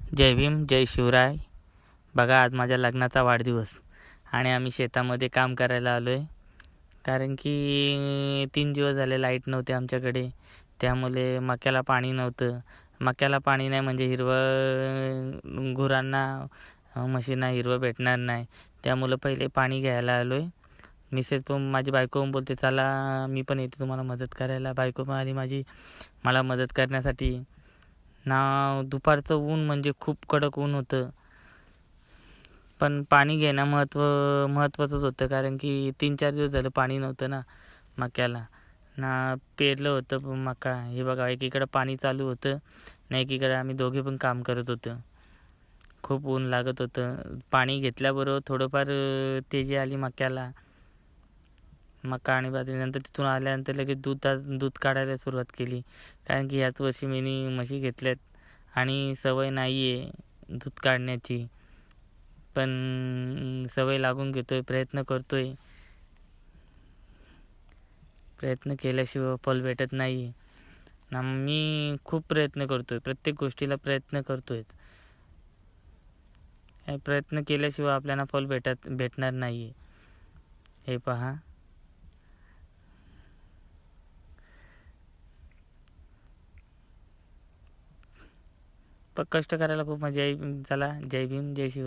जय भीम, जय शिवराय. बघा, आज माझ्या लग्नाचा वाढदिवस आणि आम्ही शेतामध्ये काम करायला आलो आहे. कारण की 3 दिवस झाले लाईट नव्हते आमच्याकडे. त्यामुळे मक्याला पाणी नव्हतं. मक्याला पाणी नाही म्हणजे हिरवं गुरांना म्हशींना हिरवं भेटणार नाही. त्यामुळं पहिले पाणी घ्यायला आलो आहे. मिसेस पण माझी बायको पण बोलते, चला मी पण येते तुम्हाला मदत करायला. बायको पण आली माझी मला मदत करण्यासाठी. दुपारचं ऊन म्हणजे खूप कडक ऊन होतं. पण पाणी घेणं महत्त्वाचंच होतं. कारण की 3-4 दिवस झालं पाणी नव्हतं ना मक्याला. पेरलं होतं मका. हे बघा, एकीकडं पाणी चालू होतं ना, एकीकडे आम्ही दोघे पण काम करत होतो. खूप ऊन लागत होतं. पाणी घेतल्याबरोबर थोडंफार तेजी आली मक्याला. मका आणि बाजरीनंतर तिथून आल्यानंतर लगेच दूध काढायला सुरुवात केली. कारण की ह्याच वर्षी मी म्हशी घेतल्यात आणि सवय नाही आहे दूध काढण्याची. पण सवय लागून घेतोय, प्रयत्न करतोय. प्रयत्न केल्याशिवाय फळ भेटत नाही ना. मी खूप प्रयत्न करतोय, प्रत्येक गोष्टीला प्रयत्न करतोय. प्रयत्न केल्याशिवाय आपल्याला फळ भेटणार नाही. हे पहा, कष्ट करायला खूप मजा येईल. चला, जय भीम, जय शिव.